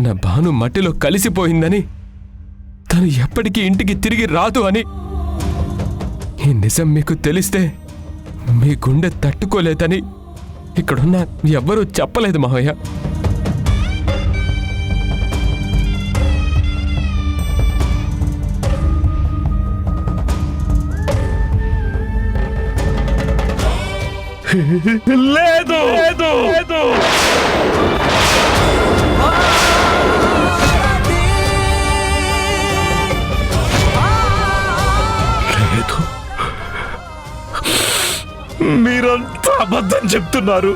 నా భాను మట్టిలో కలిసిపోయిందని, తను ఎప్పటికీ ఇంటికి తిరిగి రాదు అని ఈ నిజం మీకు తెలిస్తే మీ గుండె తట్టుకోలేదని ఇక్కడున్న ఎవ్వరూ చెప్పలేదు మావయ్య. లేదు లేదు లేదు లేదు, మీరంతా అబద్ధం చెప్తున్నారు.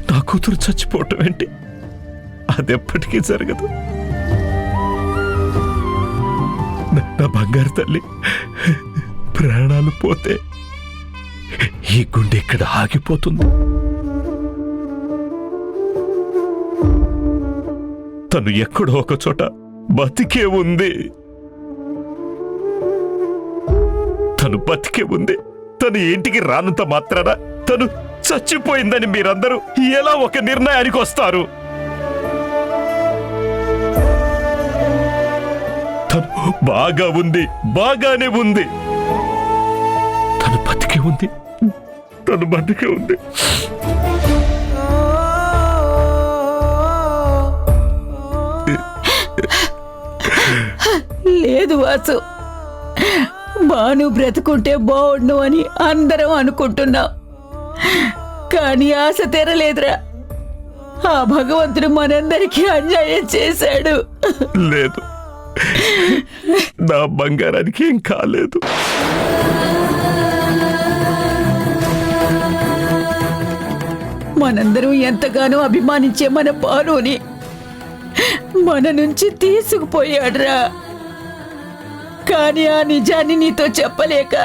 నా కూతురు చచ్చిపోవటం ఏంటి? అదెప్పటికీ జరగదు. నా బంగారు తల్లి ప్రాణాలు పోతే ఈ గుండె ఇక్కడ ఆగిపోతుంది. తను ఎక్కడో ఒక చోట బతికే ఉంది. తను బతికే ఉంది. తను ఇంటికి రానంత మాత్రాన తను చచ్చిపోయిందని మీరందరూ ఎలా ఒక నిర్ణయానికి వస్తారు? తను బాగా ఉంది, బాగానే ఉంది. తను బతికే ఉంది. తను బతికే ఉంది. లేదు వాసు, భాను బ్రతుకుంటే బాగుండు అని అందరం అనుకుంటున్నాం. కానీ ఆశ తెరలేదురా. ఆ భగవంతుడు మనందరికీ అన్యాయం చేశాడు. లేదు, నా బంగారానికి ఏం కాలేదు. మనందరం ఎంతగానో అభిమానించే మన భానుని మన నుంచి తీసుకుపోయాడురా. కానీ ఆ నిజాన్ని నీతో చెప్పలేక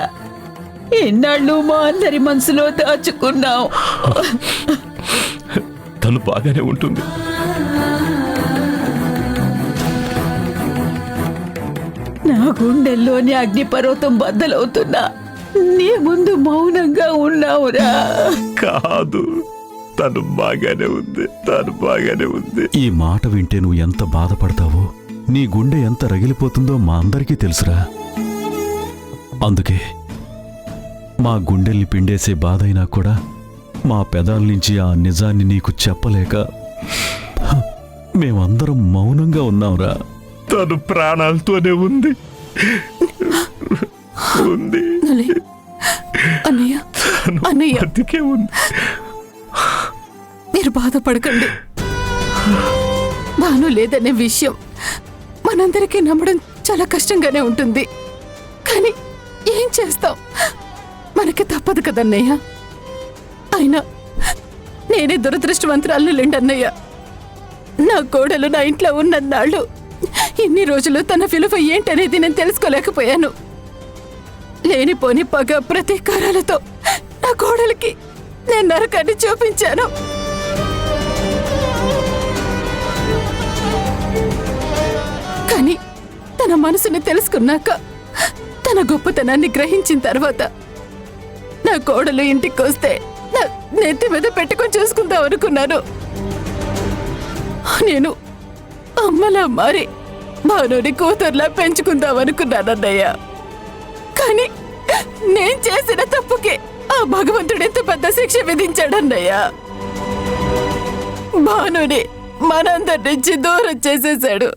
ఎన్నాళ్ళు మా అందరి మనసులో దాచుకున్నాం. తను బాగానే ఉంటుంది. నా గుండెల్లోని అగ్నిపర్వతం బద్దలవుతున్నా నీ ముందు మౌనంగా ఉన్నావురా. కాదు, తను బాగానే ఉంది. తను బాగానే ఉంది. ఈ మాట వింటే నువ్వు ఎంత బాధపడతావో, నీ గుండె ఎంత రగిలిపోతుందో మా అందరికీ తెలుసురా. అందుకే మా గుండెల్ని పిండేసే బాధైనా కూడా మా పెదాల నుంచి ఆ నిజాన్ని నీకు చెప్పలేక మేమందరం మౌనంగా ఉన్నాంరా. తను ప్రాణాలతోనే ఉంది. ఉంది. అన్నయ్య, అన్నయ్య, బతికే ఉంది. మీరు బాధపడకండి. భాను లేదనే విషయం మనందరికీ నమ్మడం చాలా కష్టంగానే ఉంటుంది. కానీ ఏం చేస్తాం, మనకి తప్పదు కదన్నయ్య. అయినా నేనే దురదృష్టవంతురాలు లేండి అన్నయ్య. నా కోడలు నా ఇంట్లో ఉన్నన్నాళ్ళు ఇన్ని రోజులు తన విలువ ఏంటనేది నేను తెలుసుకోలేకపోయాను. లేనిపోని పగ ప్రతీకారాలతో నా కోడలికి నేను నరకాన్ని చూపించాను. కానీ తన మనసుని తెలుసుకున్నాక, తన గొప్పతనాన్ని గ్రహించిన తర్వాత నా కోడలు ఇంటికి వస్తే నా నెత్తి మీద పెట్టుకొని చూసుకుందాం అనుకున్నాను. నేను అమ్మలా మారి భానుని కూతుర్లా పెంచుకుందాం అనుకున్నానన్నయ్య. కానీ నేను చేసిన తప్పుకే ఆ భగవంతుడు ఎంత పెద్ద శిక్ష విధించాడన్నయ్య. భానుని మనందరి నుంచి దూరం చేసేశాడు.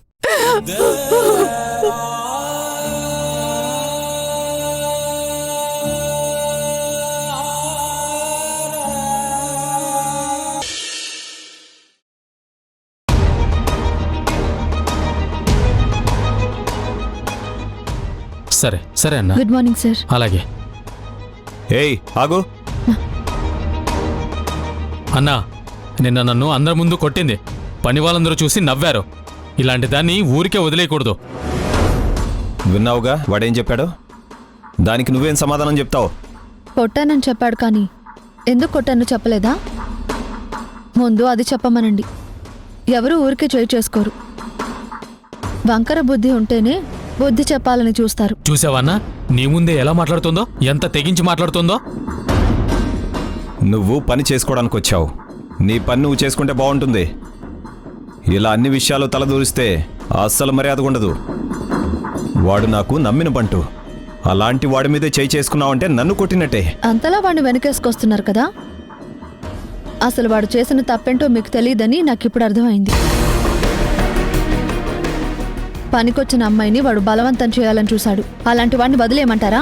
సరే సరే అన్న. Good morning sir. అలాగే. ఏయ్ ఆగు. అన్నా, నిన్న నన్ను అందరి ముందు కొట్టింది. పని వాళ్ళందరూ చూసి నవ్వారు. ఇలాంటి దాన్ని ఊరికే వదిలేయకూడదు. విన్నావుగా వాడేం చెప్పాడు? దానికి నువ్వేం సమాధానం చెప్తావు? కొట్టానని చెప్పాడు, కానీ ఎందుకు కొట్టానో చెప్పలేదా? ముందు అది చెప్పమనండి. ఎవరు ఊరికే చేయి చేసుకోరు. వంకర బుద్ధి ఉంటేనే బుద్ధి చెప్పాలని చూస్తారు. చూసావన్నా నీ ముందే ఎలా మాట్లాడుతుందో, ఎంత తెగించి మాట్లాడుతుందో. నువ్వు పని చేసుకోవడానికి వచ్చావు. నీ పని నువ్వు చేసుకుంటే బాగుంటుంది. ఇలా అన్ని విషయాలు తలదూరిస్తే అస్సలు మర్యాద ఉండదు. వాడు నాకు నమ్మిన బంటు. అలాంటి వాడి మీదే చేయి చేసుకున్నావంటే నన్ను కొట్టినట్టే. అంతలా వాడిని వెనకేసుకొస్తున్నారు కదా. అసలు వాడు చేసిన తప్పేంటో మీకు తెలియదని నాకిప్పుడు అర్థమైంది. పనికొచ్చిన అమ్మాయిని వాడు బలవంతం చేయాలని చూశాడు. అలాంటి వాడిని వదిలేయమంటారా?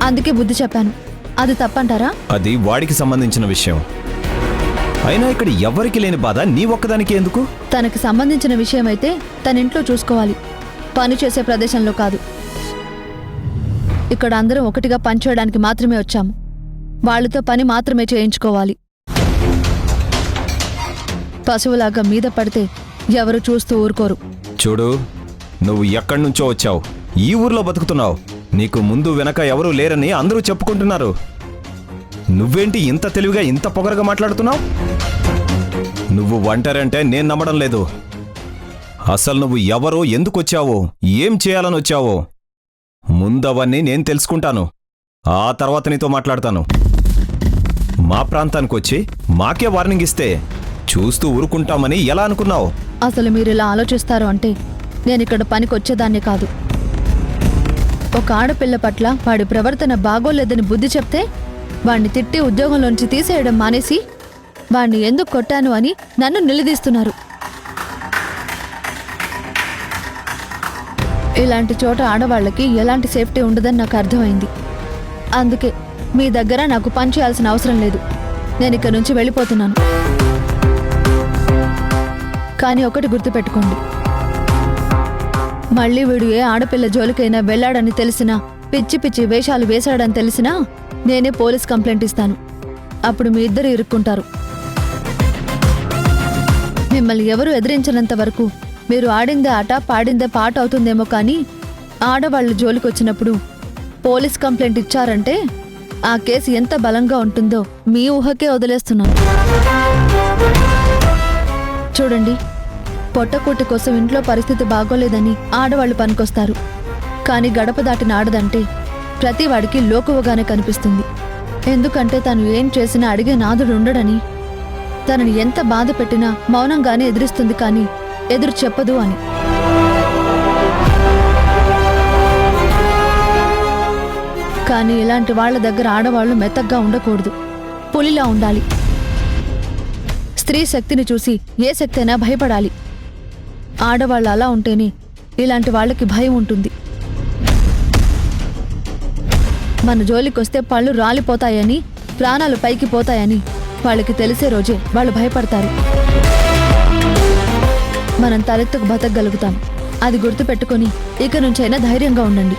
అందుకే బుద్ధి చెప్పాను. అది తప్పంటారా? అది వాడికి సంబంధించిన విషయం. అయినా ఇక్కడ ఎవ్వరికి లేని బాధ నీ ఒక్కదానికి ఎందుకు? తనకి సంబంధించిన విషయం అయితే తన ఇంట్లో చూసుకోవాలి, పని చేసే ప్రదేశంలో కాదు. ఇక్కడ అందరం ఒకటిగా పనిచేయడానికి మాత్రమే వచ్చాము. వాళ్ళతో పని మాత్రమే చేయించుకోవాలి. పశువులాగా మీద పడితే ఎవరు చూస్తూ ఊరుకోరు. చూడు, నువ్వు ఎక్కడి నుంచో వచ్చావు. ఈ ఊర్లో బతుకుతున్నావు. నీకు ముందు వెనక ఎవరూ లేరని అందరూ చెప్పుకుంటున్నారు. నువ్వేంటి ఇంత తెలివిగా ఇంత పొగరగా మాట్లాడుతున్నావు? నువ్వు ఒంటరంటే నేను నమ్మడం లేదు. అసలు నువ్వు ఎవరో, ఎందుకు వచ్చావో, ఏం చేయాలని వచ్చావో ముందవన్నీ నేను తెలుసుకుంటాను. ఆ తర్వాత నీతో మాట్లాడతాను. మా ప్రాంతానికి వచ్చి మాకే వార్నింగ్ ఇస్తే చూస్తూ ఊరుకుంటామని ఎలా అనుకున్నావు? అసలు మీరు ఇలా ఆలోచిస్తారు అంటే నేనిక్కడ పనికొచ్చేదాన్నే కాదు. ఒక ఆడపిల్ల పట్ల వాడి ప్రవర్తన బాగోలేదని బుద్ధి చెప్తే వాణ్ణి తిట్టి ఉద్యోగంలోంచి తీసేయడం మానేసి వాణ్ణి ఎందుకు కొట్టాను అని నన్ను నిలదీస్తున్నారు. ఇలాంటి చోట ఆడవాళ్ళకి ఎలాంటి సేఫ్టీ ఉండదని నాకు అర్థమైంది. అందుకే మీ దగ్గర నాకు పని చేయాల్సిన అవసరం లేదు. నేను ఇక్కడ నుంచి వెళ్ళిపోతున్నాను. కానీ ఒకటి గుర్తుపెట్టుకోండి, మళ్ళీ వీడు ఏ ఆడపిల్ల జోలికైనా వెళ్ళాడని తెలిసినా, పిచ్చి పిచ్చి వేషాలు వేశాడని తెలిసినా నేనే పోలీస్ కంప్లైంట్ ఇస్తాను. అప్పుడు మీ ఇద్దరు ఇరుక్కుంటారు. మిమ్మల్ని ఎవరు ఎదిరించినంత వరకు మీరు ఆడిందే ఆట పాడిందే పాట అవుతుందేమో, కానీ ఆడవాళ్ళు జోలికొచ్చినప్పుడు పోలీస్ కంప్లైంట్ ఇచ్చారంటే ఆ కేసు ఎంత బలంగా ఉంటుందో మీ ఊహకే వదిలేస్తున్నాను. చూడండి, పొట్టకూటి కోసం ఇంట్లో పరిస్థితి బాగోలేదని ఆడవాళ్లు పనికొస్తారు. కానీ గడప దాటిన ఆడదంటే ప్రతివాడికి లోకువగానే కనిపిస్తుంది. ఎందుకంటే తను ఏం చేసినా అడిగే నాదుడు ఉండడని, తనని ఎంత బాధ పెట్టినా మౌనంగానే ఎదిరిస్తుంది కానీ ఎదురు చెప్పదు అని. కానీ ఇలాంటి వాళ్ల దగ్గర ఆడవాళ్లు మెత్తగ్గా ఉండకూడదు, పులిలా ఉండాలి. స్త్రీ శక్తిని చూసి ఏ శక్తి అయినా భయపడాలి. ఆడవాళ్ళు అలా ఉంటేనే ఇలాంటి వాళ్ళకి భయం ఉంటుంది. మన జోలికొస్తే పళ్ళు రాలిపోతాయని, ప్రాణాలు పైకి పోతాయని వాళ్ళకి తెలిసే రోజే వాళ్ళు భయపడతారు. మనం తలెత్తుకు బతకగలుగుతాం. అది గుర్తుపెట్టుకొని ఇక నుంచైనా ధైర్యంగా ఉండండి.